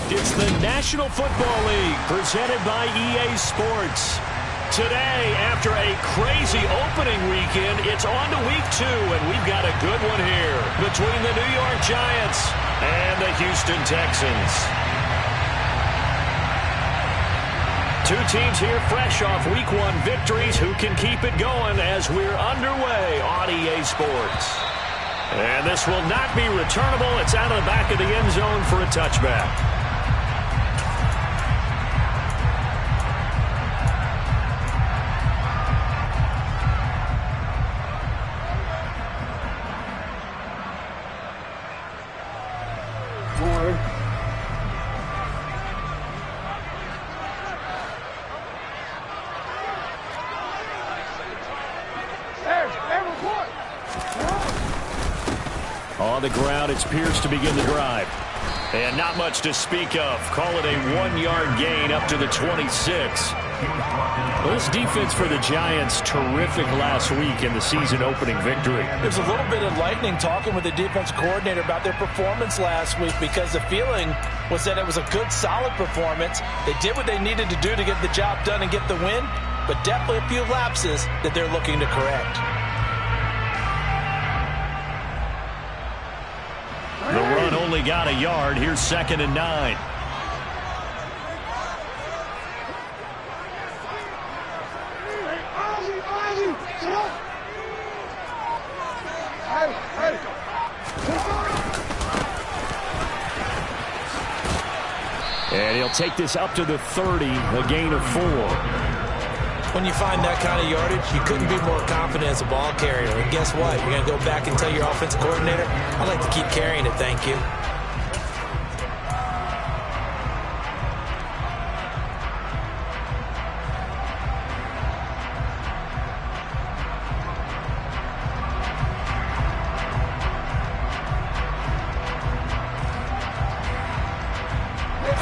It's the National Football League presented by EA Sports. Today, after a crazy opening weekend, it's on to week 2, and we've got a good one here between the New York Giants and the Houston Texans. Two teams here fresh off week 1 victories. Who can keep it going as we're underway on EA Sports? And this will not be returnable. It's out of the back of the end zone for a touchback. On the ground, it's Pierce to begin the drive. And not much to speak of. Call it a 1-yard gain up to the 26. Well, this defense for the Giants, terrific last week in the season-opening victory. It was a little bit enlightening talking with the defense coordinator about their performance last week, because the feeling was that it was a good, solid performance. They did what they needed to do to get the job done and get the win, but definitely a few lapses that they're looking to correct. The run only got a yard. Here's 2nd and 9. And he'll take this up to the 30, a gain of 4. When you find that kind of yardage, you couldn't be more confident as a ball carrier. And guess what? You're going to go back and tell your offensive coordinator, I'd like to keep carrying it, thank you.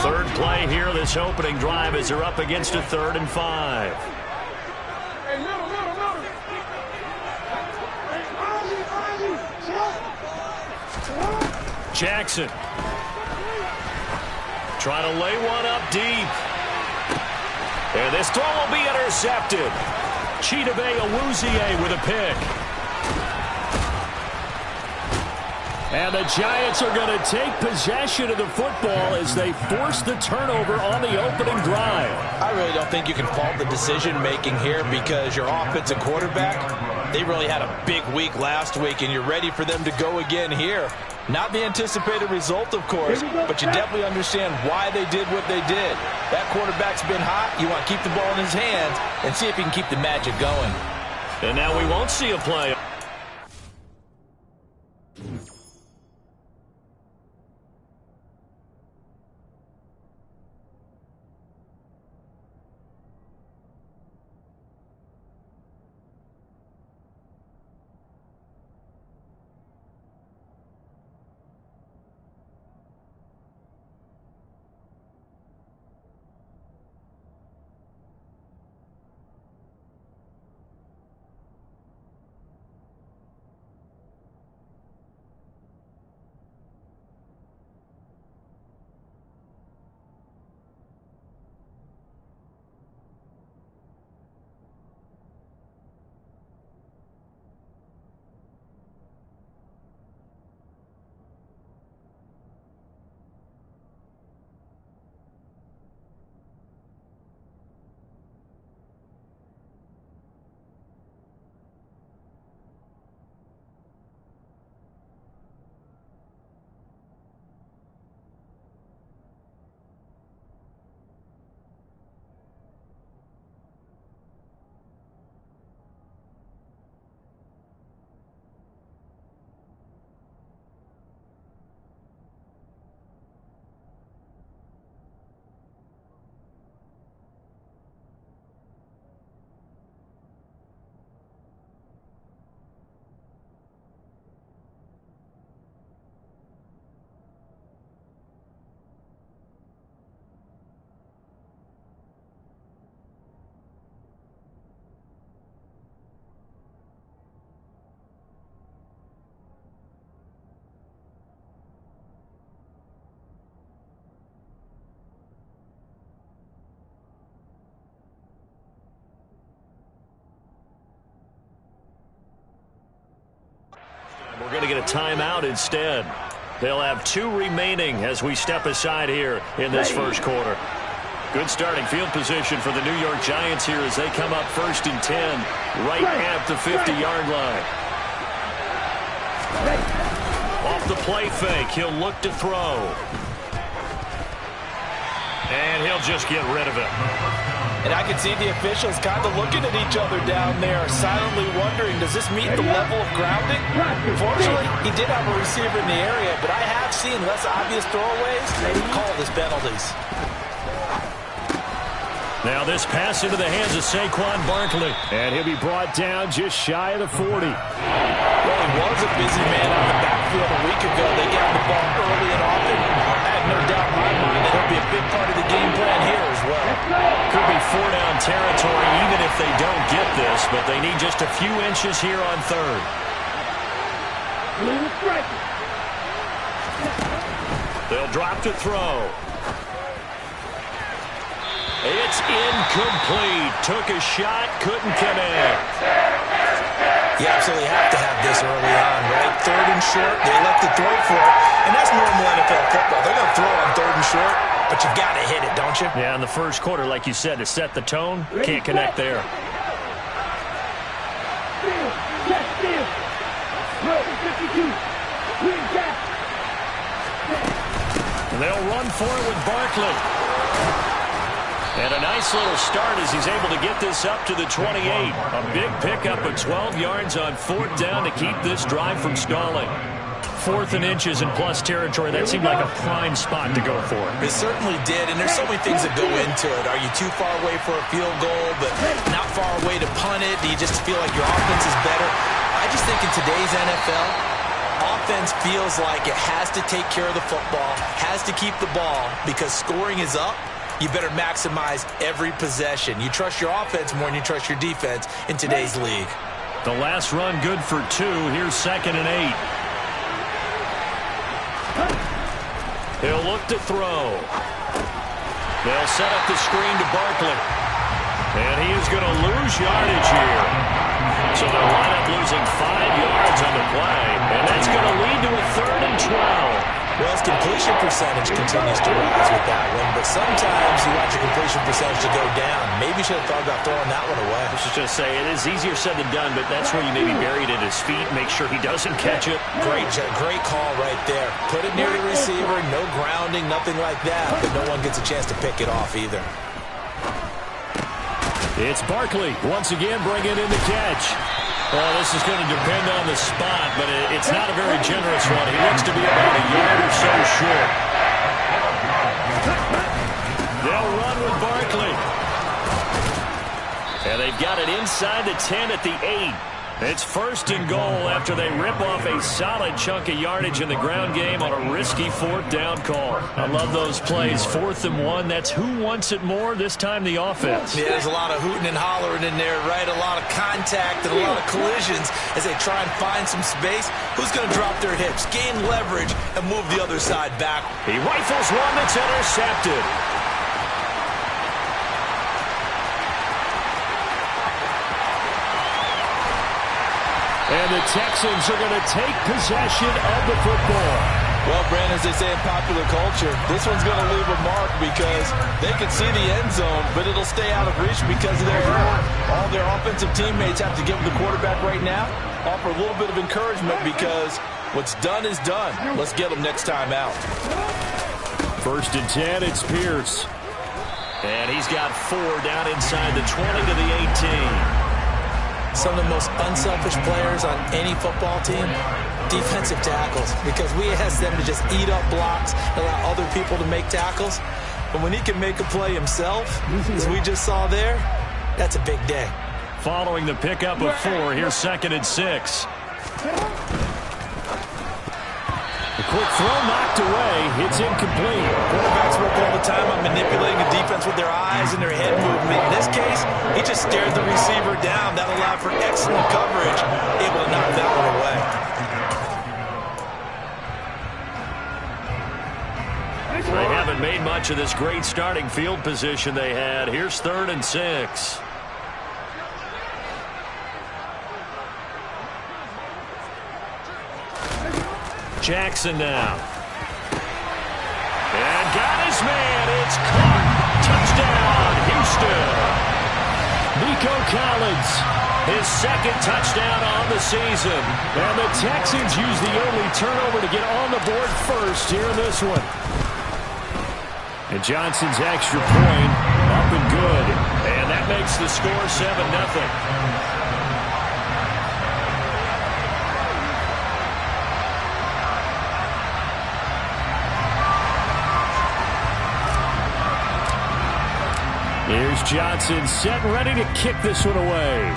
Third play here, this opening drive, as they're up against a 3rd and 5. Jackson trying to lay one up deep. And this throw will be intercepted. Chidobe Awuzie with a pick. And the Giants are going to take possession of the football as they force the turnover on the opening drive. I really don't think you can fault the decision-making here, because your offensive quarterback, they really had a big week last week, and you're ready for them to go again here. Not the anticipated result, of course, but you definitely understand why they did what they did. That quarterback's been hot. You want to keep the ball in his hands and see if he can keep the magic going. And now we won't see a play. going to get a timeout instead. They'll have 2 remaining as we step aside here in this first quarter. Good starting field position for the New York Giants here as they come up 1st and 10 right at the 50-yard line. Off the play fake, he'll look to throw. And he'll just get rid of it. And I can see the officials kind of looking at each other down there, silently wondering, does this meet the level of grounding? Fortunately, he did have a receiver in the area, but I have seen less obvious throwaways called as penalties. Now this pass into the hands of Saquon Barkley. And he'll be brought down just shy of the 40. Well, he was a busy man out of the backfield a week ago. They got the ball early and often. I have no doubt in my mind that he'll be a big part of the game plan here as well. Could be 4-down territory even if they don't get this, but they need just a few inches here on 3rd. They'll drop to throw. It's incomplete. Took a shot, couldn't connect. You absolutely have to have this early on, right? 3rd and short, they elect to throw for it. And that's normal NFL football. They're going to throw on 3rd and short, but you got to hit it, don't you? Yeah, in the first quarter, like you said, to set the tone, can't connect there. And they'll run for it with Barkley. And a nice little start as he's able to get this up to the 28. A big pickup of 12 yards on 4th down to keep this drive from stalling. 4th and inches in plus territory. That seemed like a prime spot to go for. It certainly did, and there's so many things that go into it. Are you too far away for a field goal, but not far away to punt it? Do you just feel like your offense is better? I just think in today's NFL, offense feels like it has to take care of the football, has to keep the ball, because scoring is up. You better maximize every possession. You trust your offense more than you trust your defense in today's league. The last run good for 2. Here's 2nd and 8. He'll look to throw. They'll set up the screen to Barkley. And he is going to lose yardage here. So they'll line up losing 5 yards on the play. And that's going to lead to a 3rd and 12. Well, his completion percentage continues to rise with that one, but sometimes you want your completion percentage to go down. Maybe you should have thought about throwing that one away. I was just going to say, it is easier said than done, but that's where you maybe bury it at his feet, make sure he doesn't catch it. Great call right there. Put it near the receiver, no grounding, nothing like that, but no one gets a chance to pick it off either. It's Barkley once again bringing in the catch. Well, this is going to depend on the spot, but it's not a very generous one. He looks to be about a yard or so short. They'll run with Barkley. And they've got it inside the 10 at the 8. It's 1st and goal after they rip off a solid chunk of yardage in the ground game on a risky 4th down call. I love those plays. 4th and 1. That's who wants it more, this time the offense. Yeah, there's a lot of hooting and hollering in there, right? A lot of contact and a lot of collisions as they try and find some space. Who's going to drop their hips, gain leverage, and move the other side back? He rifles one that's intercepted. And the Texans are going to take possession of the football. Well, Brandon, as they say in popular culture, this one's going to leave a mark because they can see the end zone, but it'll stay out of reach because of their hurt. All their offensive teammates have to give the quarterback right now, offer a little bit of encouragement because what's done is done. Let's get them next time out. 1st and 10, it's Pierce. And he's got 4 down inside the 20 to the 18. Some of the most unselfish players on any football team, defensive tackles, because we ask them to just eat up blocks, allow other people to make tackles. But when he can make a play himself, as we just saw there, that's a big day. Following the pickup of 4, here's 2nd and 6. The quick throw knocked away. It's incomplete. Quarterbacks work all the time on manipulating the defense with their eyes and their head movement. In this case, he just stared the receiver down. That allowed for excellent coverage, able to knock that one away. They haven't made much of this great starting field position they had. Here's 3rd and 6. Jackson now. And got his man. It's caught. Touchdown, Houston. Nico Collins, his second touchdown on the season. And the Texans use the only turnover to get on the board first here in this one. And Johnson's extra point up and good. And that makes the score 7-0. Here's Johnson set and ready to kick this one away.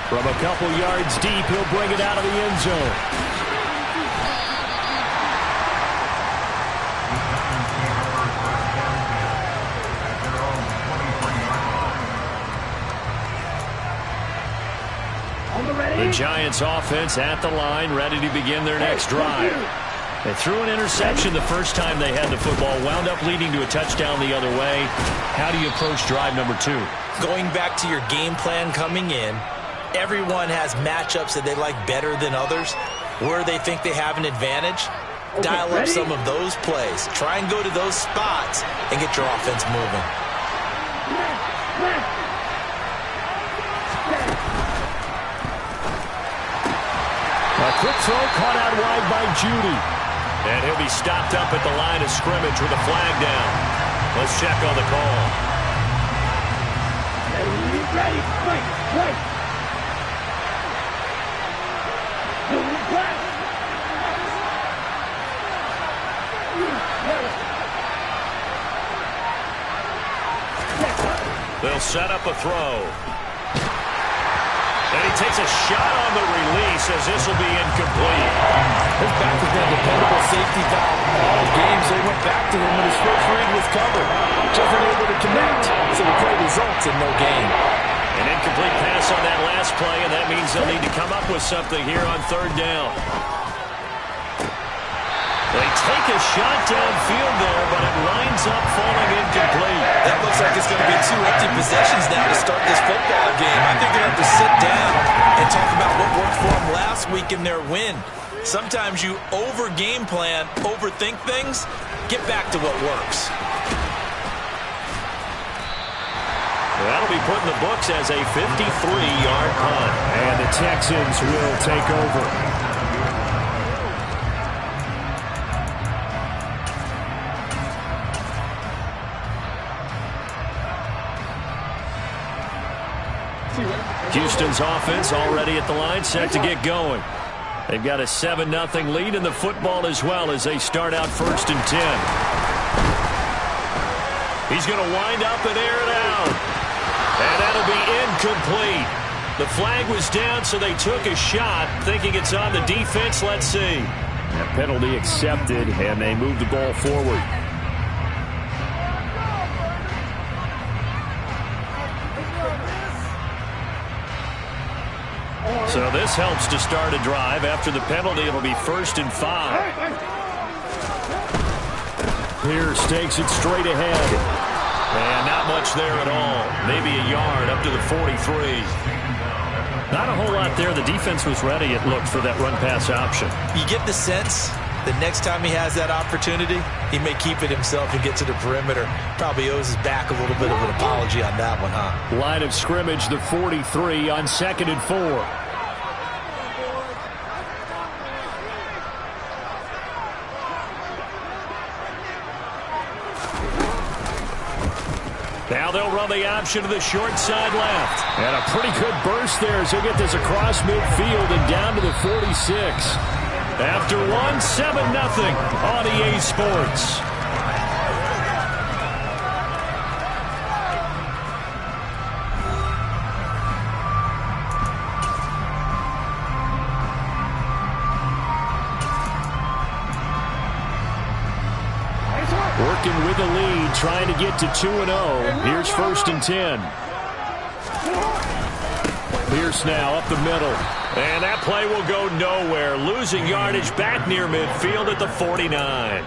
From a couple yards deep, he'll bring it out of the end zone. The Giants offense at the line, ready to begin their next drive. They threw an interception the first time they had the football, wound up leading to a touchdown the other way. How do you approach drive number 2? Going back to your game plan coming in, everyone has matchups that they like better than others. Where they think they have an advantage, dial up some of those plays. Try and go to those spots and get your offense moving. A quick throw caught out wide by Judy. And he'll be stopped up at the line of scrimmage with a flag down. Let's check on the call. They'll set up a throw. And he takes a shot on the release as this will be incomplete. His back has been a dependable safety valve all games. They went back to him when his first read was covered. Just unable to connect. So the play results in no gain. An incomplete pass on that last play, and that means they'll need to come up with something here on third down. They take a shot downfield there, but it winds up falling incomplete. That looks like it's going to be 2 empty possessions now to start this football game. I think they're going to have to sit down and talk about what worked for them last week in their win. Sometimes you over-game plan, overthink things. Get back to what works. That'll be put in the books as a 53-yard punt. And the Texans will take over. Houston's offense already at the line, set to get going. They've got a 7-0 lead in the football as well as they start out 1st and 10. He's going to wind up and air it out. And that'll be incomplete. The flag was down, so they took a shot, thinking it's on the defense. Let's see. A penalty accepted, and they move the ball forward. So this helps to start a drive. After the penalty, it'll be 1st and 5. Pierce takes it straight ahead. And not much there at all. Maybe a yard up to the 43. Not a whole lot there. The defense was ready, it looked, for that run-pass option. You get the sense the next time he has that opportunity, he may keep it himself and get to the perimeter. Probably owes his back a little bit of an apology on that one, huh? Line of scrimmage, the 43 on 2nd and 4. Now they'll run the option to the short side left. And a pretty good burst there as he'll get this across midfield and down to the 46. After one, 7-0 on EA Sports. Working with the lead, trying to get to 2-0. Here's 1st and 10. Pierce now up the middle. And that play will go nowhere. Losing yardage back near midfield at the 49.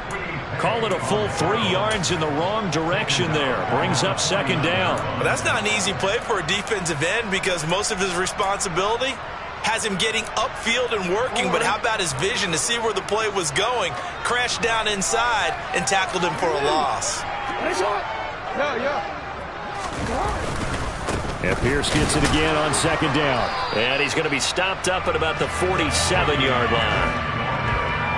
Call it a full 3 yards in the wrong direction there. Brings up 2nd down. Well, that's not an easy play for a defensive end because most of his responsibility has him getting upfield and working, but how about his vision to see where the play was going? Crashed down inside and tackled him for a loss. And Pierce gets it again on second down. And he's going to be stopped up at about the 47-yard line.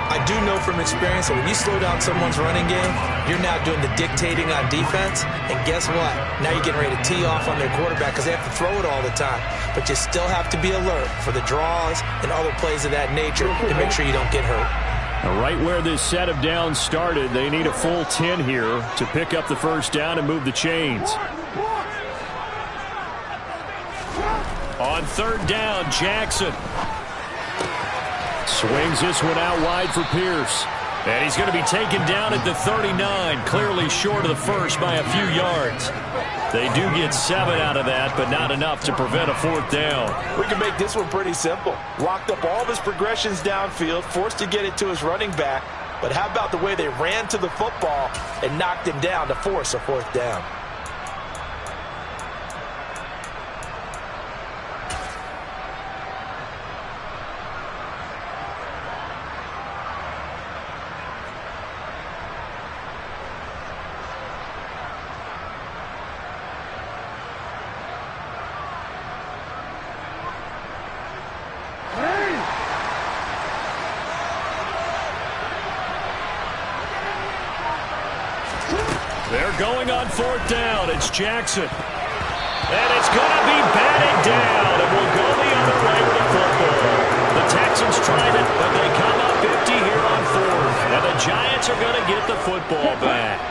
I do know from experience that when you slow down someone's running game, you're now doing the dictating on defense. And guess what? Now you're getting ready to tee off on their quarterback because they have to throw it all the time. But you still have to be alert for the draws and other plays of that nature to make sure you don't get hurt. Now, right where this set of downs started, they need a full 10 here to pick up the first down and move the chains. On third down, Jackson swings this one out wide for Pierce. And he's going to be taken down at the 39, clearly short of the first by a few yards. They do get 7 out of that, but not enough to prevent a fourth down. We can make this one pretty simple. Locked up all of his progressions downfield, forced to get it to his running back. But how about the way they ran to the football and knocked him down to force a fourth down? They're going on fourth down. It's Jackson. And it's going to be batted down. And will go the other way with the football. The Texans tried it, but they come up 50 here on fourth. And the Giants are going to get the football back.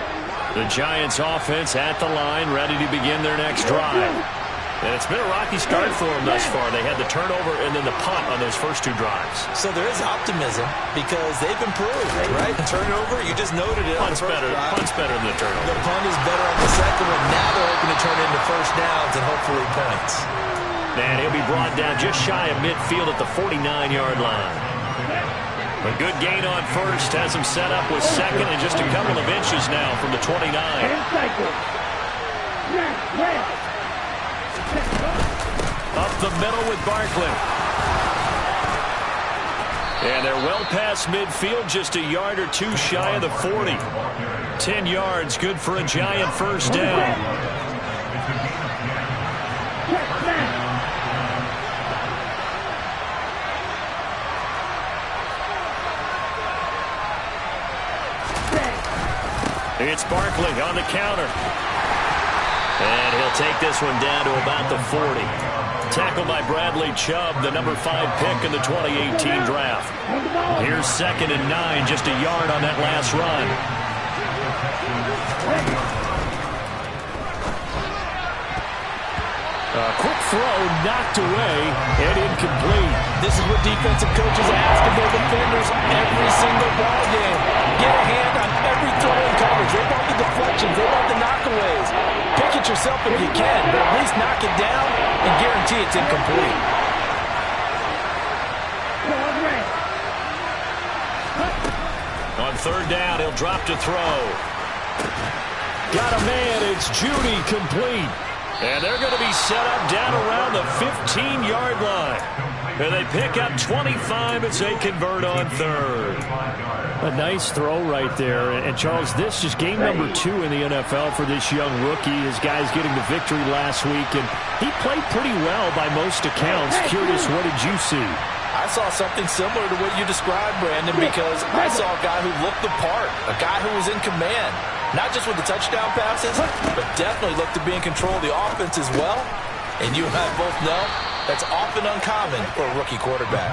The Giants offense at the line, ready to begin their next drive. And it's been a rocky start for them thus far. They had the turnover and then the punt on those first two drives. So there is optimism because they've improved, right? Turnover, you just noted it. Punt's better than the turnover. The punt is better on the second one. Now they're hoping to turn into first downs and hopefully points. And he'll be brought down just shy of midfield at the 49-yard line. A good gain on first has him set up with second and just a couple of inches now from the 29. Up the middle with Barkley. And they're well past midfield, just a yard or two shy of the 40. 10 yards, good for a Giant first down. It's Barkley on the counter. And he'll take this one down to about the 40. Tackled by Bradley Chubb, the number 5 pick in the 2018 draft. Here's 2nd and 9, just a yard on that last run. A quick throw knocked away and incomplete. This is what defensive coaches ask of their defenders every single ball game. Get a hand on every throw in coverage. They want the deflections. They want the knockaways. Pick it yourself if you can, but at least knock it down and guarantee it's incomplete. On third down, he'll drop to throw. Got a man. It's Judy, complete. And they're going to be set up down around the 15-yard line. And they pick up 25 as they convert on third. A nice throw right there. And, Charles, this is game number 2 in the NFL for this young rookie. His guys getting the victory last week. And he played pretty well by most accounts. Curious, what did you see? I saw something similar to what you described, Brandon, because I saw a guy who looked the part, a guy who was in command. Not just with the touchdown passes, but definitely looked to be in control of the offense as well. And you and I both know that's often uncommon for a rookie quarterback.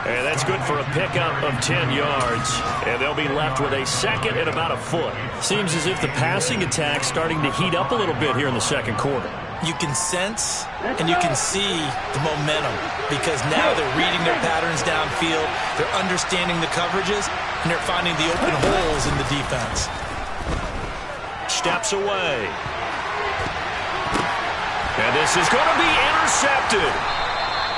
And that's good for a pickup of 10 yards. And they'll be left with a second and about a foot. Seems as if the passing attack's starting to heat up a little bit here in the second quarter. You can sense and you can see the momentum because now they're reading their patterns downfield, they're understanding the coverages, and they're finding the open holes in the defense. Steps away. And this is going to be intercepted.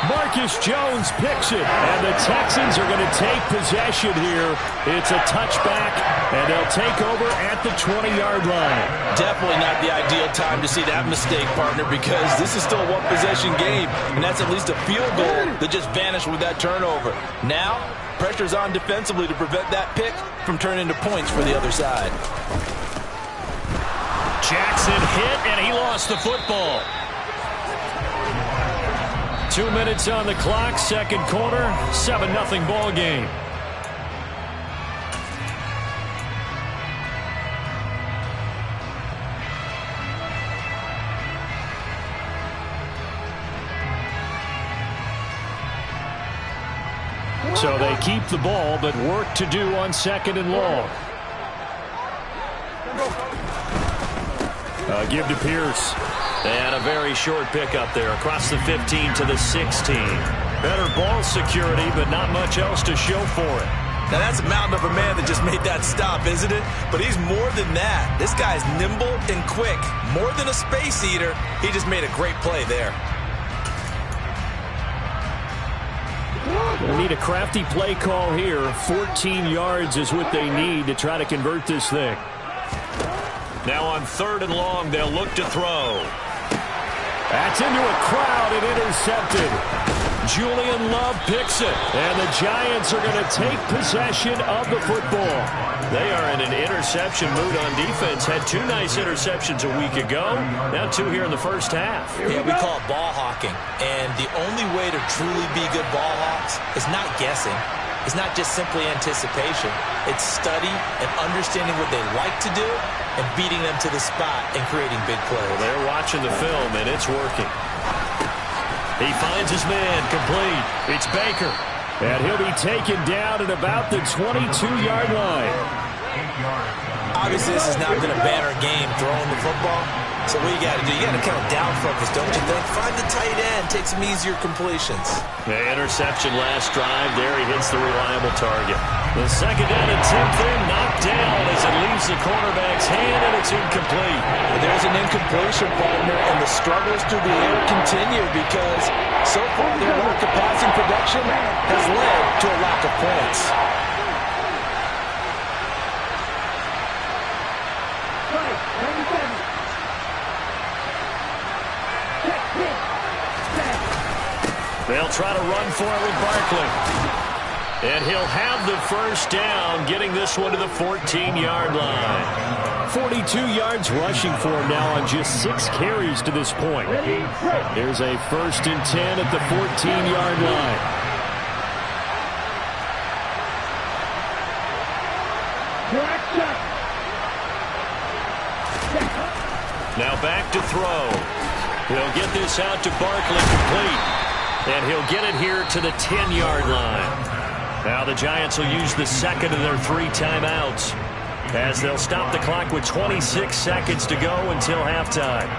Marcus Jones picks it, and the Texans are going to take possession here. It's a touchback, and they'll take over at the 20-yard line. Definitely not the ideal time to see that mistake, partner, because this is still a one-possession game, and that's at least a field goal that just vanished with that turnover. Now, pressure's on defensively to prevent that pick from turning into points for the other side. Jackson hit, and he lost the football. 2 minutes on the clock, second quarter, 7-0 ball game. So they keep the ball, but work to do on second and long. Give to Pierce. And a very short pickup there across the 15 to the 16. Better ball security, but not much else to show for it. Now that's a mountain of a man that just made that stop, isn't it? But he's more than that. This guy's nimble and quick. More than a space eater. He just made a great play there. They need a crafty play call here. 14 yards is what they need to try to convert this thing. Now on third and long, they'll look to throw. That's into a crowd and intercepted. Julian Love picks it, and the Giants are going to take possession of the football. They are in an interception mood on defense. Had 2 nice interceptions a week ago. Now 2 here in the first half. Yeah, we call it ball hawking. And the only way to truly be good ball hawks is not guessing. It's not just simply anticipation. It's study and understanding what they like to do and beating them to the spot and creating big plays. Well, they're watching the film, and it's working. He finds his man complete. It's Baker. And he'll be taken down at about the 22-yard line. Obviously, this has not been a banner game throwing the football. So what you got to do, you got to kind of down focus, don't you think? Find the tight end, take some easier completions. The interception last drive. There he hits the reliable target. The second down attempt there knocked down as it leaves the cornerback's hand, and it's incomplete. There's an incompletion, partner, and the struggles through the air continue because so far their lack of passing production has led to a lack of points. They'll try to run for it with Barkley. And he'll have the first down, getting this one to the 14-yard line. 42 yards rushing for him now on just 6 carries to this point. Here's a 1st and 10 at the 14-yard line. Now back to throw. He'll get this out to Barkley complete. And he'll get it here to the 10-yard line. Now the Giants will use the second of their 3 timeouts as they'll stop the clock with 26 seconds to go until halftime.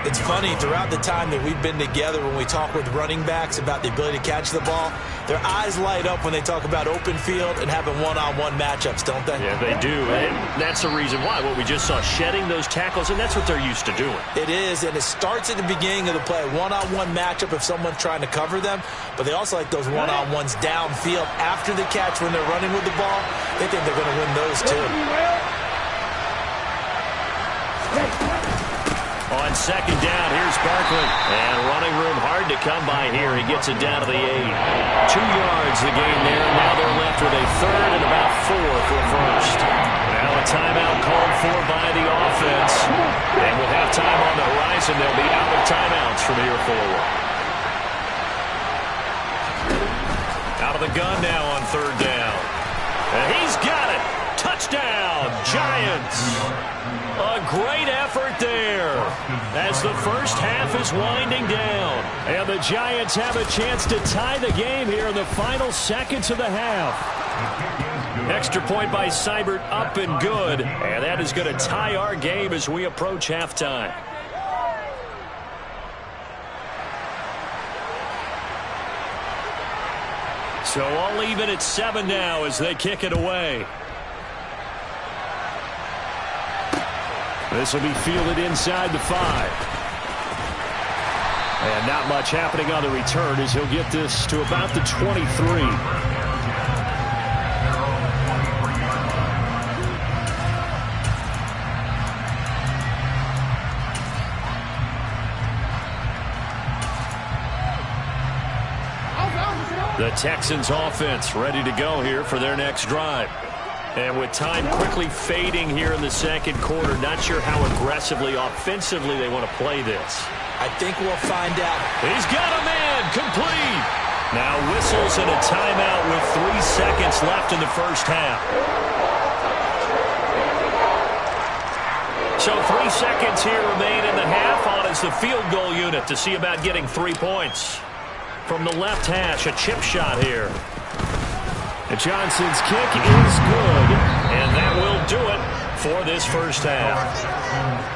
It's funny, throughout the time that we've been together, when we talk with running backs about the ability to catch the ball, their eyes light up when they talk about open field and having one-on-one matchups, don't they? Yeah, they do. And that's the reason why. What we just saw, shedding those tackles, and that's what they're used to doing. It is, and it starts at the beginning of the play, one-on-one matchup if someone's trying to cover them, but they also like those one-on-ones downfield after the catch when they're running with the ball. They think they're going to win those too. On second down, here's Barkley. And running room hard to come by here. He gets it down to the 8. 2 yards the gain there. Now they're left with a 3rd and about 4 for a first. Now a timeout called for by the offense. And with halftime on the horizon, they'll be out of timeouts from here forward. Out of the gun now on 3rd down. And he's got it. Touchdown, Giants. A great effort there as the first half is winding down. And the Giants have a chance to tie the game here in the final seconds of the half. Extra point by Seibert, up and good. And that is going to tie our game as we approach halftime. So all even at 7 now as they kick it away. This will be fielded inside the 5. And not much happening on the return as he'll get this to about the 23. The Texans offense ready to go here for their next drive. And with time quickly fading here in the second quarter, not sure how aggressively, offensively they want to play this. I think we'll find out. He's got a man complete. Now whistles and a timeout with 3 seconds left in the first half. So 3 seconds here remain in the half. On is the field goal unit to see about getting 3 points. From the left hash, a chip shot here. And Johnson's kick is good, and that will do it for this first half.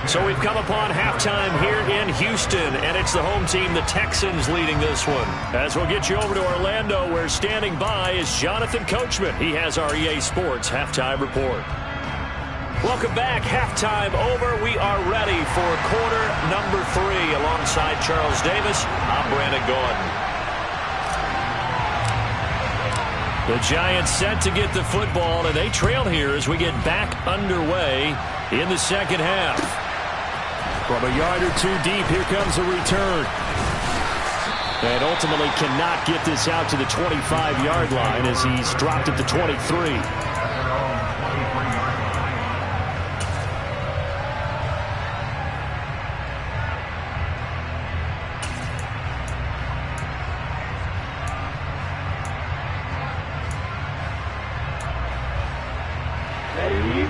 So we've come upon halftime here in Houston, and it's the home team, the Texans, leading this one. As we'll get you over to Orlando, where standing by is Jonathan Coachman. He has our EA Sports halftime report. Welcome back. Halftime over. We are ready for quarter number 3. Alongside Charles Davis, I'm Brandon Gordon. The Giants set to get the football, and they trail here as we get back underway in the second half. From a yard or two deep, here comes a return. And ultimately cannot get this out to the 25-yard line as he's dropped at the 23.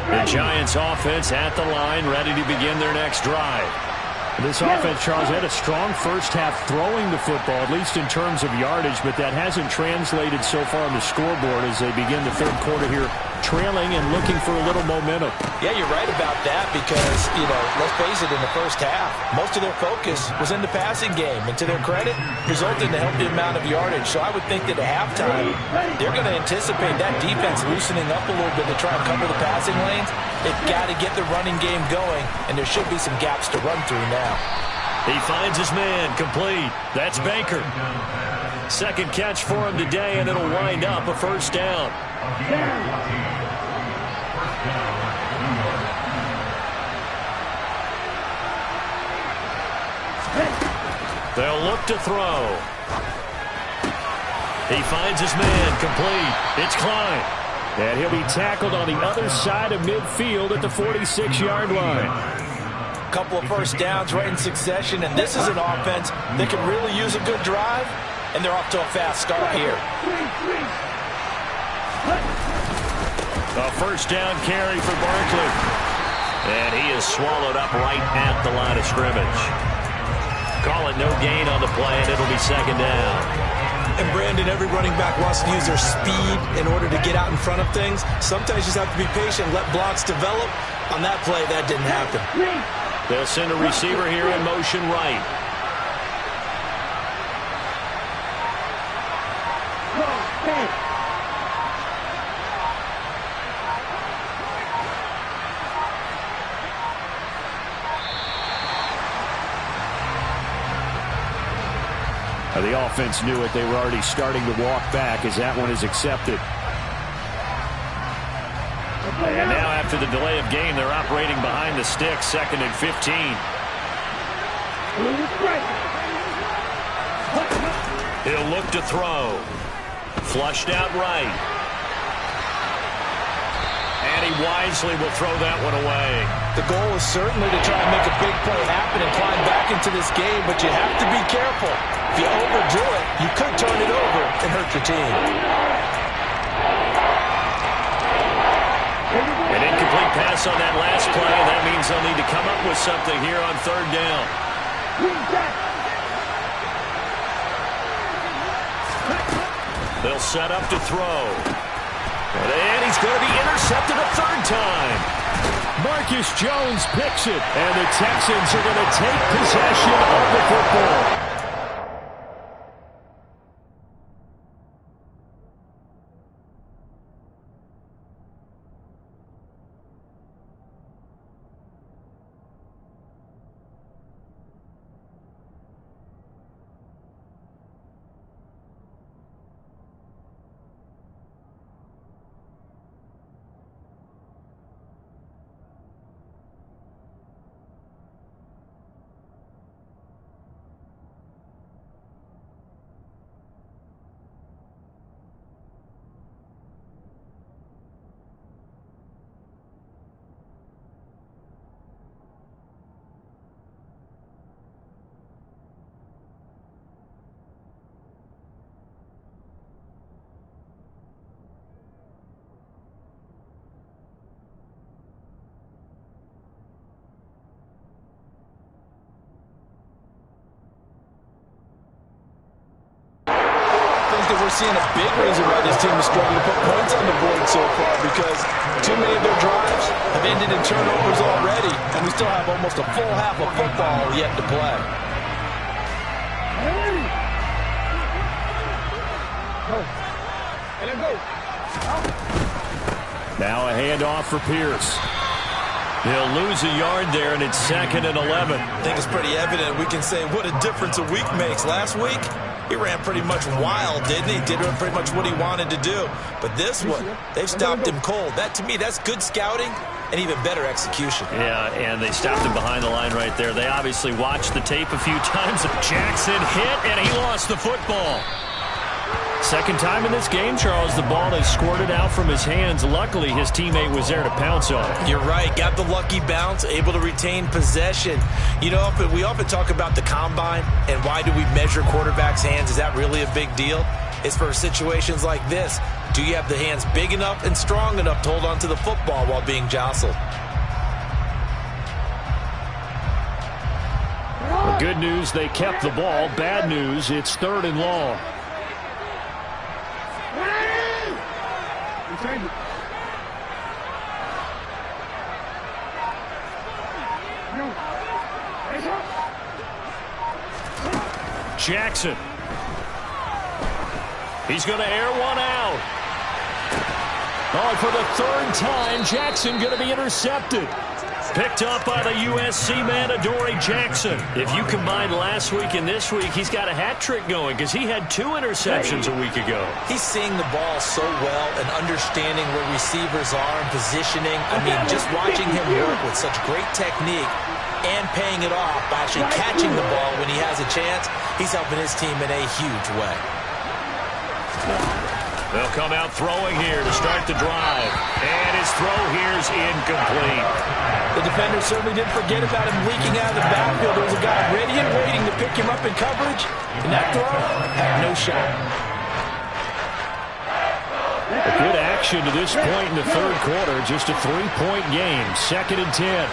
The Giants offense at the line, ready to begin their next drive. This offense, Charles, had a strong first half throwing the football, at least in terms of yardage, but that hasn't translated so far on the scoreboard as they begin the third quarter here, trailing and looking for a little momentum. Yeah, you're right about that because, let's face it, in the first half, most of their focus was in the passing game. And to their credit, resulted in a healthy amount of yardage. So I would think that at halftime, they're going to anticipate that defense loosening up a little bit to try and cover the passing lanes. They've got to get the running game going, and there should be some gaps to run through now. He finds his man complete. That's Baker. Second catch for him today, and it'll wind up a first down. They'll look to throw. He finds his man complete. It's Klein. And he'll be tackled on the other side of midfield at the 46-yard line. A couple of first downs right in succession, and this is an offense that can really use a good drive, and they're off to a fast start here. A first down carry for Barkley. And he is swallowed up right at the line of scrimmage. Call it no gain on the play, and it'll be second down. And Brandon, every running back wants to use their speed in order to get out in front of things. Sometimes you just have to be patient, let blocks develop. On that play, that didn't happen. They'll send a receiver here in motion right. The offense knew it. They were already starting to walk back as that one is accepted. And now after the delay of game, they're operating behind the sticks, 2nd and 15. He'll look to throw. Flushed out right. And he wisely will throw that one away. The goal is certainly to try and make a big play happen and climb back into this game, but you have to be careful. If you overdo it, you could turn it over and hurt your team. An incomplete pass on that last play, and that means they'll need to come up with something here on third down. They'll set up to throw. And he's going to be intercepted a third time. Marcus Jones picks it, and the Texans are going to take possession of the football. think that we're seeing a big reason why this team is struggling to put points on the board so far, because too many of their drives have ended in turnovers already, and we still have almost a full half of football yet to play. Now a handoff for Pierce. He'll lose a yard there, and it's 2nd and 11. I think it's pretty evident. We can say what a difference a week makes. Last week, he ran pretty much wild, didn't he? Did pretty much what he wanted to do. But this one, they've stopped him cold. That, to me, that's good scouting and even better execution. Yeah, and they stopped him behind the line right there. They obviously watched the tape a few times. Jackson hit, and he lost the football. Second time in this game, Charles, the ball has squirted out from his hands. Luckily, his teammate was there to pounce on it. You're right. Got the lucky bounce, able to retain possession. You know, we often talk about the combine and why do we measure quarterbacks' hands. Is that really a big deal? It's for situations like this. Do you have the hands big enough and strong enough to hold on to the football while being jostled? The good news, they kept the ball. Bad news, it's 3rd and long. Jackson. He's going to air one out. Oh, for the 3rd time, Jackson going to be intercepted. Picked up by the USC man, Adoree Jackson. If you combine last week and this week, he's got a hat trick going because he had 2 interceptions a week ago. He's seeing the ball so well and understanding where receivers are and positioning. I mean, just watching him work with such great technique and paying it off by actually catching the ball when he has a chance, he's helping his team in a huge way. They'll come out throwing here to start the drive. And his throw here's incomplete. The defender certainly didn't forget about him leaking out of the backfield. There was a guy ready and waiting to pick him up in coverage, and that throw had no shot. A good action to this point in the 3rd quarter. Just a 3-point game. 2nd and 10.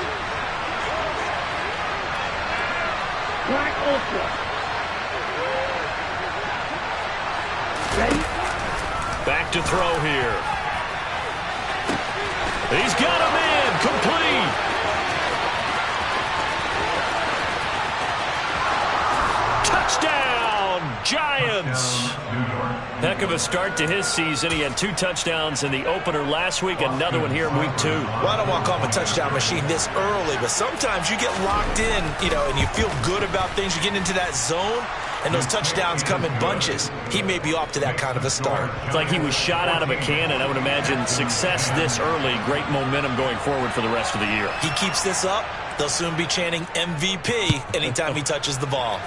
Back to throw here. He's got him in. Complete. Touchdown, Giants. Heck of a start to his season. He had 2 touchdowns in the opener last week, another one here in week 2. Well, I don't want to call him a touchdown machine this early, but sometimes you get locked in, you know, and you feel good about things. You get into that zone, and those touchdowns come in bunches. He may be off to that kind of a start. It's like he was shot out of a cannon. I would imagine success this early, great momentum going forward for the rest of the year. He keeps this up, they'll soon be chanting MVP anytime he touches the ball.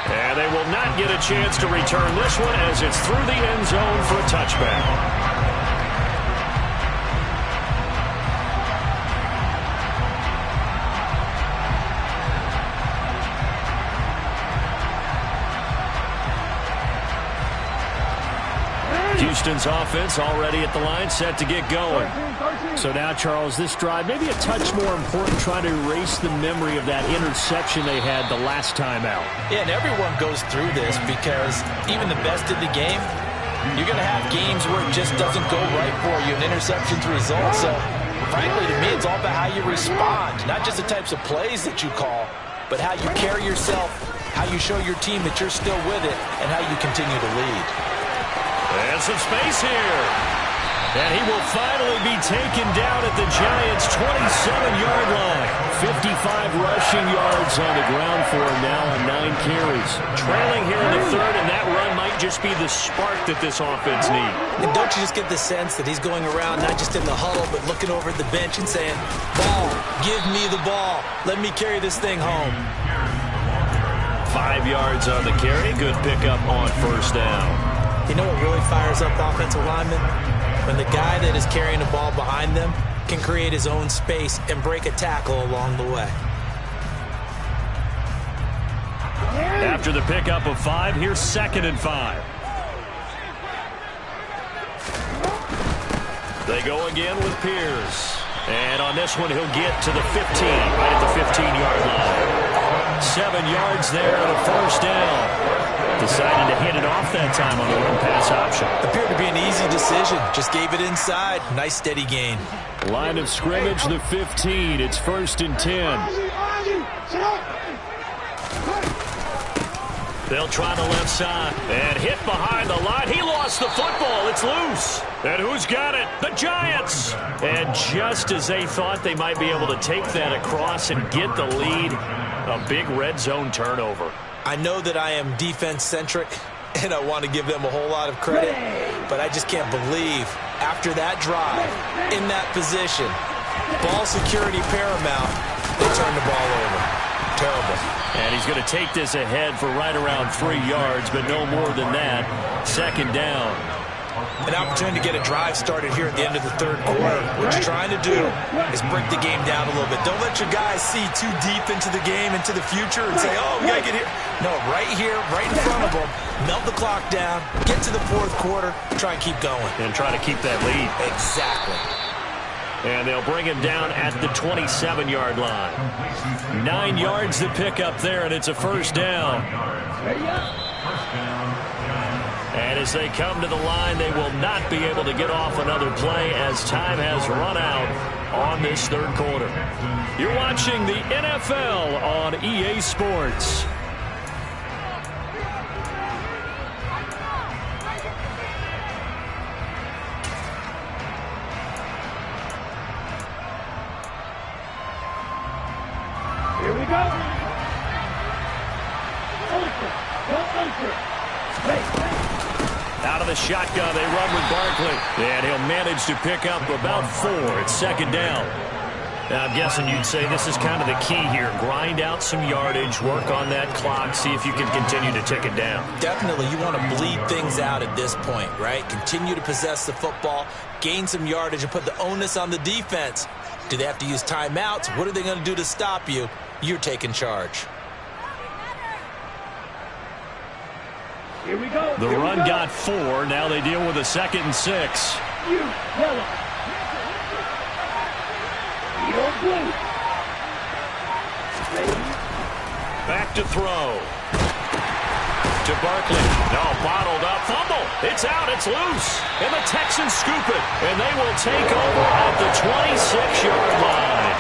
And they will not get a chance to return this one as it's through the end zone for a touchback. Houston's offense already at the line, set to get going. So now, Charles, this drive, maybe a touch more important, trying to erase the memory of that interception they had the last time out. Yeah, and everyone goes through this because even the best in the game, you're going to have games where it just doesn't go right for you, and interceptions result. So, frankly, to me, it's all about how you respond, not just the types of plays that you call, but how you carry yourself, how you show your team that you're still with it, and how you continue to lead. And some space here. And he will finally be taken down at the Giants' 27-yard line. 55 rushing yards on the ground for him now on 9 carries. Trailing here in the 3rd, and that run might just be the spark that this offense needs. And don't you just get the sense that he's going around not just in the huddle, but looking over at the bench and saying, ball, give me the ball. Let me carry this thing home. 5 yards on the carry. Good pickup on 1st down. You know what really fires up offensive linemen? When the guy that is carrying the ball behind them can create his own space and break a tackle along the way. After the pickup of 5, here's 2nd and 5. They go again with Pierce. And on this one, he'll get to the 15, right at the 15-yard line. 7 yards there and a first down. Decided to hit it off that time on the run-pass option. Appeared to be an easy decision. Just gave it inside. Nice steady gain. Line of scrimmage, the 15. It's 1st and 10. They'll try the left side. And hit behind the line. He lost the football. It's loose. And who's got it? The Giants. And just as they thought they might be able to take that across and get the lead, a big red zone turnover. I know that I am defense-centric, and I want to give them a whole lot of credit, but I just can't believe after that drive, in that position, ball security paramount, they turned the ball over. Terrible. And he's going to take this ahead for right around 3 yards, but no more than that. 2nd down. An opportunity to get a drive started here at the end of the 3rd quarter. What you're trying to do is break the game down a little bit. Don't let your guys see too deep into the game, into the future, and say, oh, we got to get here. No, right here, right in front of them, melt the clock down, get to the 4th quarter, try and keep going. And try to keep that lead. Exactly. And they'll bring him down at the 27-yard line. 9 yards to pick up there, and it's a first down. And as they come to the line, they will not be able to get off another play as time has run out on this 3rd quarter. You're watching the NFL on EA Sports. Here we go. Out of the shotgun, they run with Barkley. And he'll manage to pick up about 4. It's 2nd down. Now, I'm guessing you'd say this is kind of the key here. Grind out some yardage, work on that clock, see if you can continue to tick it down. Definitely, you want to bleed things out at this point, right? Continue to possess the football, gain some yardage, and put the onus on the defense. Do they have to use timeouts? What are they going to do to stop you? You're taking charge. Here we go. The run got 4. Now they deal with a 2nd and 6. You yellow. You're blue. Back to throw. To Barkley. No, bottled up. Fumble. It's out. It's loose. And the Texans scoop it. And they will take over at the 26-yard line.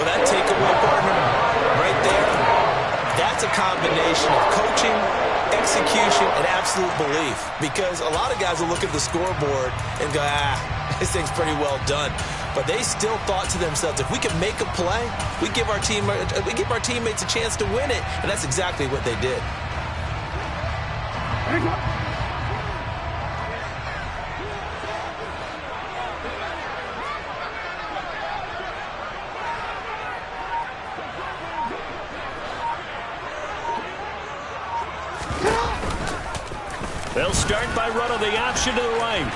Well, that takeaway, partner, right there, that's a combination of coaching, execution, and absolute belief. Because a lot of guys will look at the scoreboard and go, this thing's pretty well done. But they still thought to themselves, if we can make a play, we give our teammates a chance to win it. And that's exactly what they did. They'll start by running the option to the right.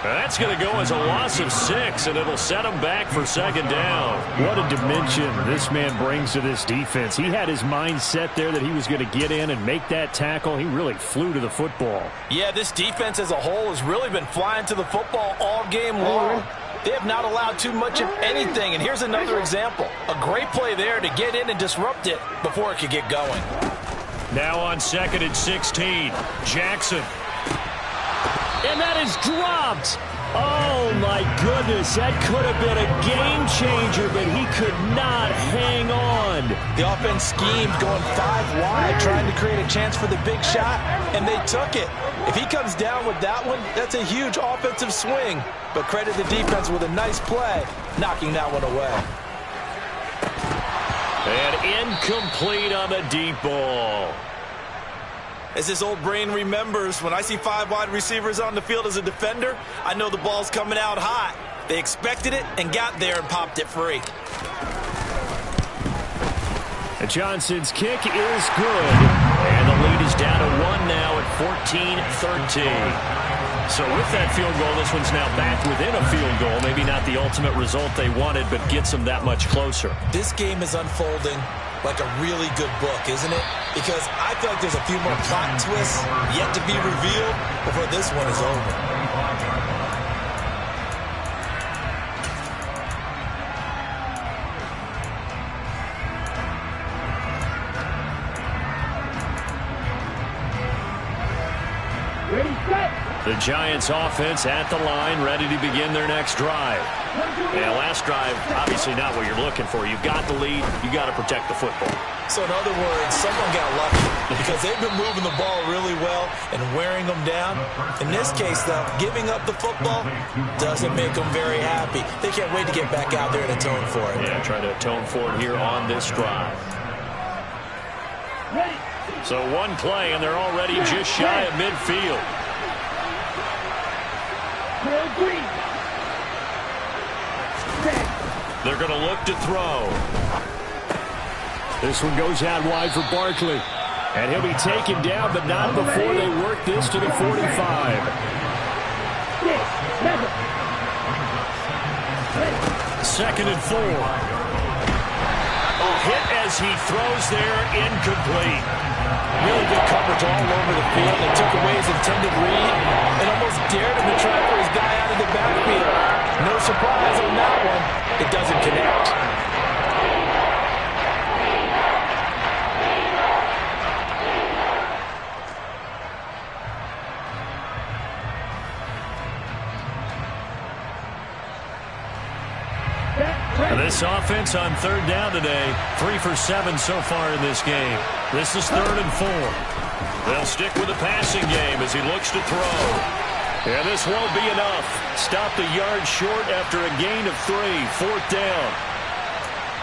That's going to go as a loss of 6, and it'll set them back for 2nd down. What a dimension this man brings to this defense. He had his mind set there that he was going to get in and make that tackle. He really flew to the football. Yeah, this defense as a whole has really been flying to the football all game long. They have not allowed too much of anything, and here's another example. A great play there to get in and disrupt it before it could get going. Now on 2nd and 16, Jackson. And that is dropped. Oh, my goodness. That could have been a game changer, but he could not hang on. The offense schemed, going 5 wide, trying to create a chance for the big shot, and they took it. If he comes down with that one, that's a huge offensive swing. But credit the defense with a nice play, knocking that one away. And incomplete on the deep ball. As this old brain remembers, when I see 5 wide receivers on the field as a defender, I know the ball's coming out hot. They expected it and got there and popped it free. And Johnson's kick is good. And the lead is down to 1 now at 14-13. So with that field goal, this one's now back within a field goal. Maybe not the ultimate result they wanted, but gets them that much closer. This game is unfolding like a really good book, isn't it? Because I feel like there's a few more plot twists yet to be revealed before this one is over. The Giants offense at the line, ready to begin their next drive. Yeah, last drive, obviously not what you're looking for. You've got the lead. You got to protect the football. So in other words, someone got lucky because they've been moving the ball really well and wearing them down. In this case, though, giving up the football doesn't make them very happy. They can't wait to get back out there and atone for it. Yeah, try to atone for it here on this drive. So one play, and they're already just shy of midfield. They're going to look to throw. This one goes out wide for Barkley. And he'll be taken down, but not before they work this to the 45. Second and 4. A hit as he throws there, incomplete. Really good coverage all over the field. They took away his intended read and almost dared him to try for his guy out of the backfield. No surprise on that one. It doesn't connect. And this offense on third down today, 3 for 7 so far in this game. This is 3rd and 4. They'll stick with the passing game as he looks to throw. And this won't be enough. Stopped a yard short after a gain of 3. 4th down.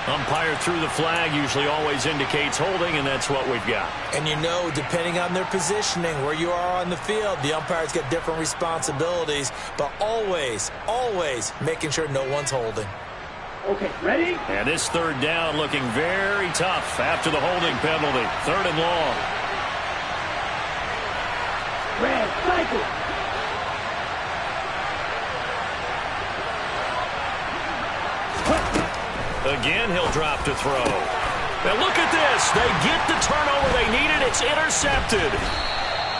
Umpire threw the flag, usually always indicates holding, and that's what we've got. And you know, depending on their positioning, where you are on the field, the umpires get different responsibilities, but always, always making sure no one's holding. Okay, ready? And this 3rd down looking very tough after the holding penalty. 3rd and long. Red, cycle. Again, he'll drop to throw. Now look at this. They get the turnover they needed. It's intercepted.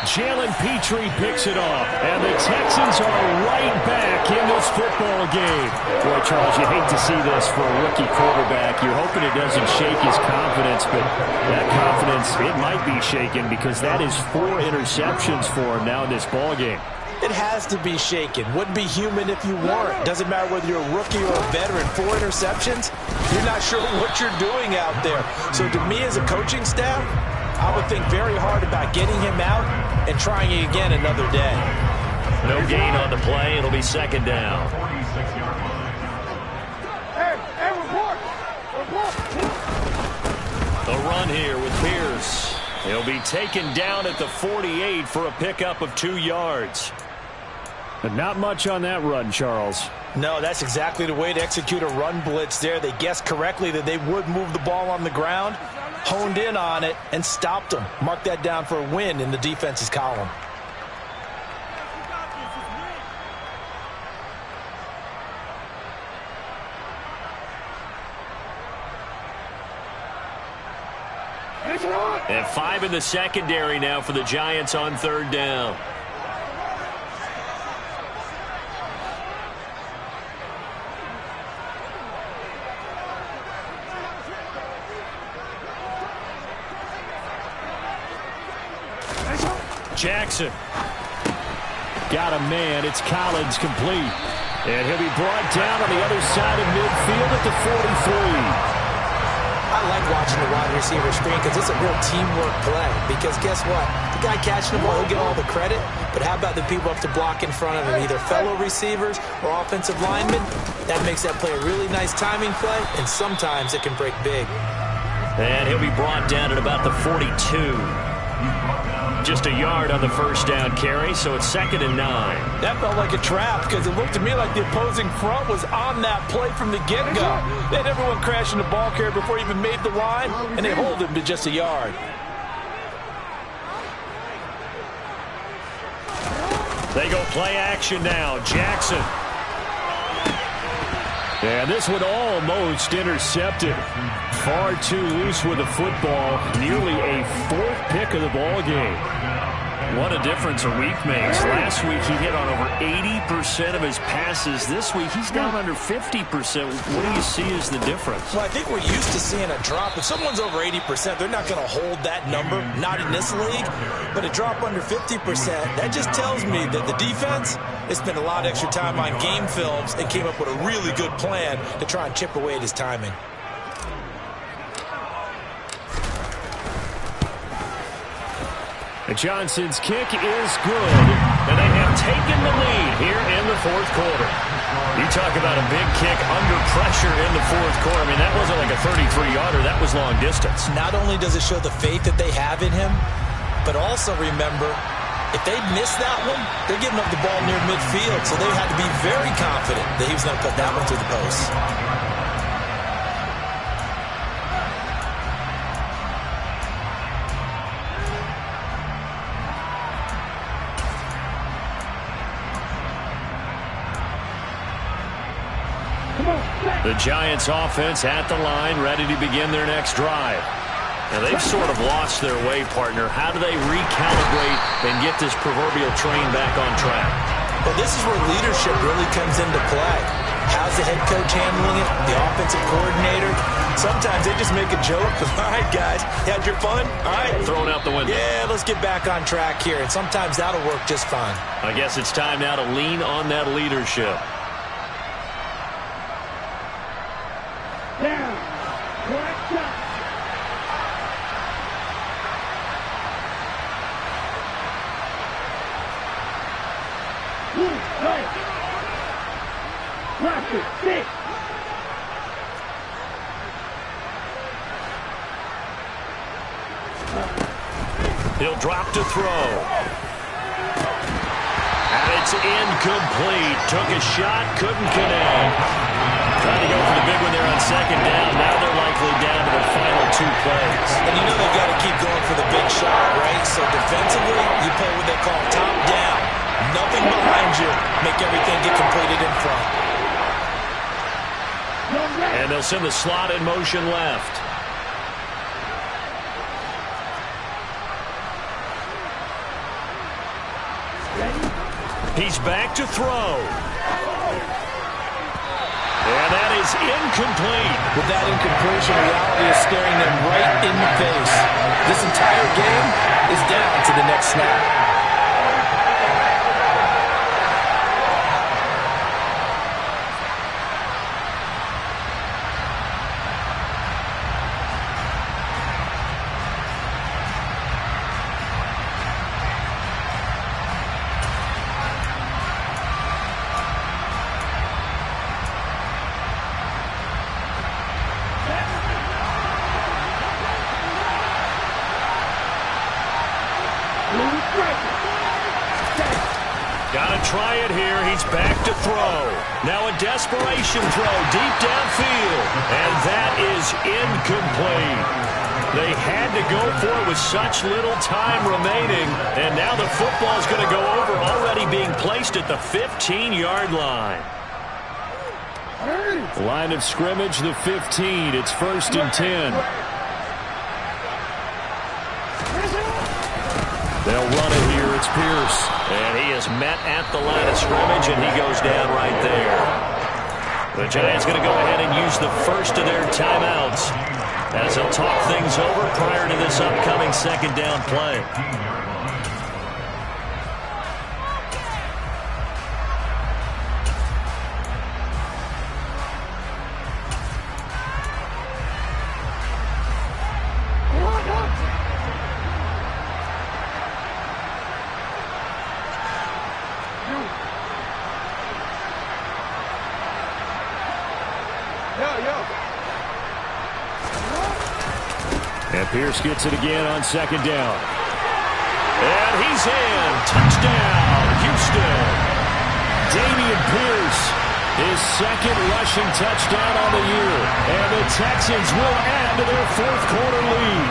Jalen Petrie picks it off, and the Texans are right back in this football game. Boy, Charles, you hate to see this for a rookie quarterback. You're hoping it doesn't shake his confidence, but that confidence, it might be shaken because that is 4 interceptions for him now in this ball game. It has to be shaken. Wouldn't be human if you weren't. Doesn't matter whether you're a rookie or a veteran. 4 interceptions, you're not sure what you're doing out there. So to me as a coaching staff, I would think very hard about getting him out and trying it again another day. No gain on the play. It'll be 2nd down. Hey, report. The run here with Pierce. He'll be taken down at the 48 for a pickup of 2 yards. But not much on that run, Charles. No, that's exactly the way to execute a run blitz there. They guessed correctly that they would move the ball on the ground, honed in on it, and stopped them. Mark that down for a win in the defense's column. And 5 in the secondary now for the Giants on 3rd down. Jackson. Got a man. It's Collins complete. And he'll be brought down on the other side of midfield at the 43. I like watching the wide receiver screen because it's a real teamwork play. Because guess what? The guy catching the ball, he'll get all the credit. But how about the people up to block in front of him, either fellow receivers or offensive linemen? That makes that play a really nice timing play, and sometimes it can break big. And he'll be brought down at about the 42. Just a yard on the 1st down carry, so it's 2nd and 9. That felt like a trap because it looked to me like the opposing front was on that play from the get-go. They had everyone crashing the ball carrier before he even made the line, and they hold him to just a yard. They go play action now. Jackson. And this one almost intercepted. Far too loose with the football. Nearly a 4th pick of the ball game. What a difference a week makes. Last week he hit on over 80% of his passes. This week he's down under 50%. What do you see as the difference? Well, I think we're used to seeing a drop. If someone's over 80%, they're not going to hold that number, not in this league. But a drop under 50%, that just tells me that the defense has spent a lot of extra time on game films and came up with a really good plan to try and chip away at his timing. Johnson's kick is good, and they have taken the lead here in the fourth quarter. You talk about a big kick under pressure in the fourth quarter. I mean, that wasn't like a 33-yarder. That was long distance. Not only does it show the faith that they have in him, but also remember, if they miss that one, they're giving up the ball near midfield, so they had to be very confident that he was going to put that one through the post. The Giants offense at the line, ready to begin their next drive. Now, they've sort of lost their way, partner. How do they recalibrate and get this proverbial train back on track? Well, this is where leadership really comes into play. How's the head coach handling it? The offensive coordinator? Sometimes they just make a joke. All right, guys, you had your fun? All right. Thrown out the window. Yeah, let's get back on track here. And sometimes that'll work just fine. I guess it's time now to lean on that leadership. Down. Correct shot. Right. Watch it. 6. He'll drop to throw. And it's incomplete. Took a shot, couldn't connect. Trying to go for the big one there on second down. Now they're likely down to their final 2 plays. And you know they've got to keep going for the big shot, right? So defensively, you play what they call top down. Nothing behind you. Make everything get completed in front. And they'll send the slot in motion left. He's back to throw. And that is incomplete. With that incompletion, reality is staring them right in the face. This entire game is down to the next snap. Gotta try it here. He's back to throw. Now a desperation throw deep downfield. And that is incomplete. They had to go for it with such little time remaining. And now the football's going to go over, already being placed at the 15-yard line. Line of scrimmage, the 15. It's 1st and 10. They'll run it here. It's Pierce. And he is met at the line of scrimmage, and he goes down right there. The Giants going to go ahead and use the first of their timeouts as they'll talk things over prior to this upcoming second down play. And Pierce gets it again on second down. And he's in. Touchdown, Houston. Dameon Pierce, his second rushing touchdown on the year. And the Texans will add to their fourth quarter lead.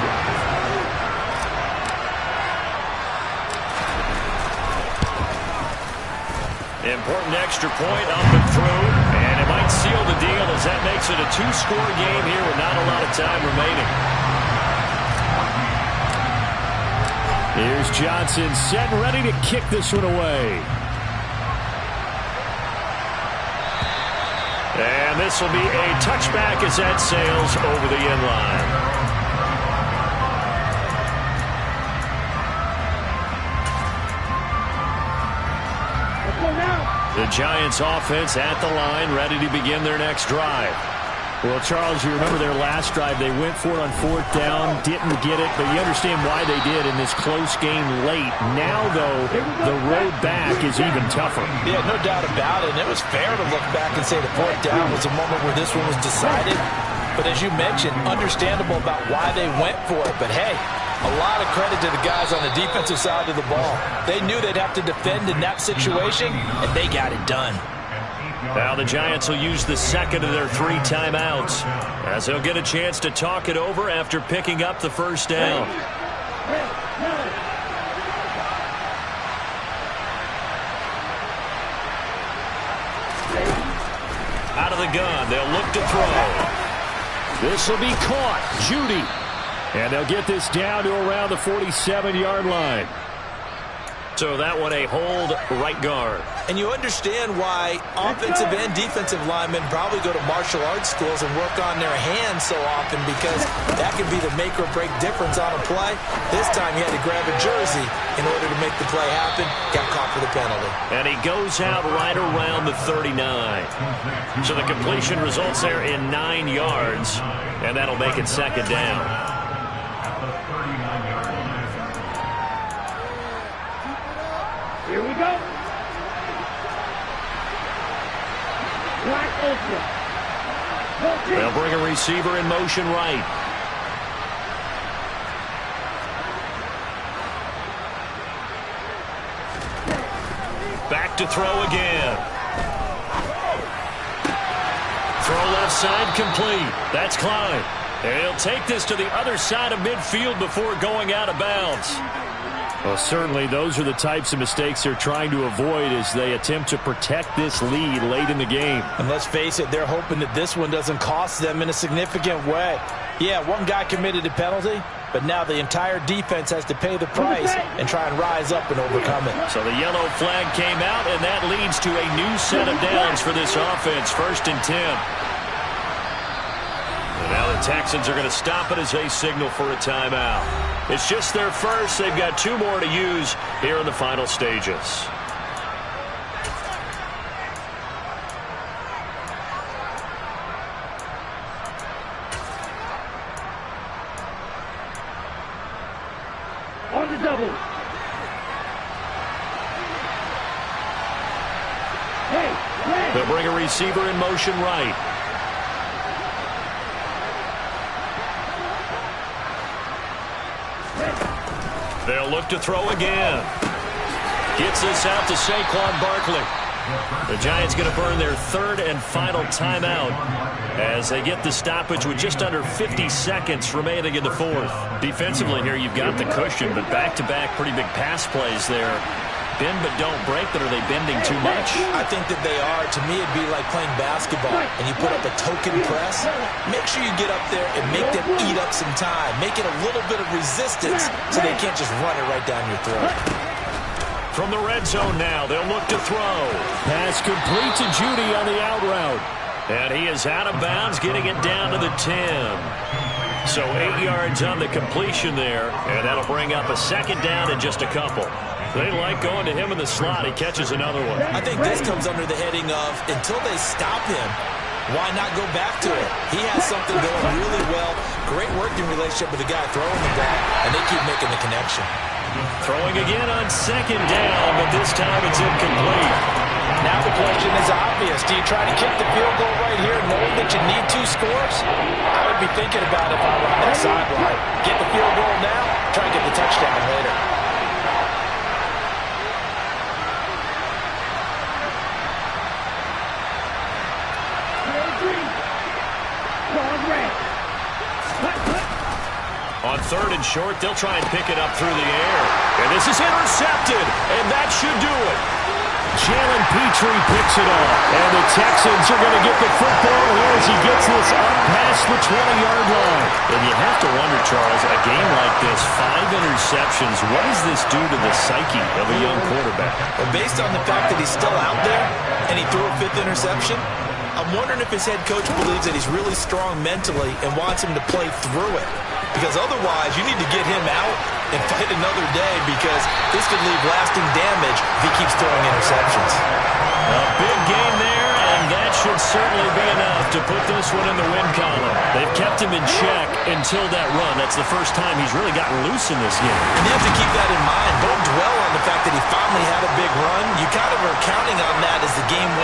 Important extra point up and through. And it might seal the deal as that makes it a 2-score game here with not a lot of time remaining. Here's Johnson set and ready to kick this one away. And this will be a touchback as that sails over the end line. The Giants offense at the line, ready to begin their next drive. Well, Charles, you remember their last drive. They went for it on 4th down, didn't get it, but you understand why they did in this close game late. Now, though, the road back is even tougher. Yeah, no doubt about it. And it was fair to look back and say the 4th down was a moment where this one was decided. But as you mentioned, understandable about why they went for it. But, hey, a lot of credit to the guys on the defensive side of the ball. They knew they'd have to defend in that situation, and they got it done. Now the Giants will use the second of their 3 timeouts as they'll get a chance to talk it over after picking up the first down. Out of the gun, they'll look to throw. This will be caught. Judy. And they'll get this down to around the 47-yard line. So that one a hold right guard. And you understand why offensive and defensive linemen probably go to martial arts schools and work on their hands so often, because that can be the make or break difference on a play. This time he had to grab a jersey in order to make the play happen. Got caught for the penalty. And he goes out right around the 39. So the completion results there in 9 yards, and that'll make it second down. Here we go. Wide open. They'll bring a receiver in motion right. Back to throw again. Throw left side complete. That's Klein. And he'll take this to the other side of midfield before going out of bounds. Well, certainly those are the types of mistakes they're trying to avoid as they attempt to protect this lead late in the game. And let's face it, they're hoping that this one doesn't cost them in a significant way. Yeah, one guy committed a penalty, but now the entire defense has to pay the price and try and rise up and overcome it. So the yellow flag came out, and that leads to a new set of downs for this offense. 1st and 10. And now the Texans are going to stop it as they signal for a timeout. It's just their first. They've got 2 more to use here in the final stages. On the double. Hey. They'll bring a receiver in motion right. They'll look to throw again. Gets this out to Saquon Barkley. The Giants going to burn their 3rd and final timeout as they get the stoppage with just under 50 seconds remaining in the 4th. Defensively here, you've got the cushion, but back-to-back pretty big pass plays there. Bend but don't break, but are they bending too much? I think that they are. To me, it'd be like playing basketball and you put up a token press. Make sure you get up there and make them eat up some time. Make it a little bit of resistance so they can't just run it right down your throat. From the red zone now, they'll look to throw. Pass complete to Judy on the out route. And he is out of bounds, getting it down to the 10. So 8 yards on the completion there, and that'll bring up a second down in just a couple. They like going to him in the slot. He catches another one. I think this comes under the heading of, until they stop him, why not go back to it? He has something going really well. Great working relationship with the guy throwing the ball, and they keep making the connection. Throwing again on second down, but this time it's incomplete. Now the question is obvious. Do you try to kick the field goal right here knowing that you need 2 scores? I would be thinking about it if I were on that sideline. Get the field goal now, try and get the touchdown later. On 3rd and short, they'll try and pick it up through the air. And this is intercepted, and that should do it. Jalen Petrie picks it off. And the Texans are going to get the football here as he gets this up past the 20-yard line. And you have to wonder, Charles, a game like this, 5 interceptions, what does this do to the psyche of a young quarterback? Well, based on the fact that he's still out there and he threw a 5th interception, I'm wondering if his head coach believes that he's really strong mentally and wants him to play through it. Because otherwise, you need to get him out and fight another day, because this could leave lasting damage if he keeps throwing interceptions. A big game there, and that should certainly be enough to put this one in the win column. They've kept him in check until that run. That's the first time he's really gotten loose in this game. And you have to keep that in mind. Don't dwell on the fact that he finally had a big run. You kind of are counting on that as the game went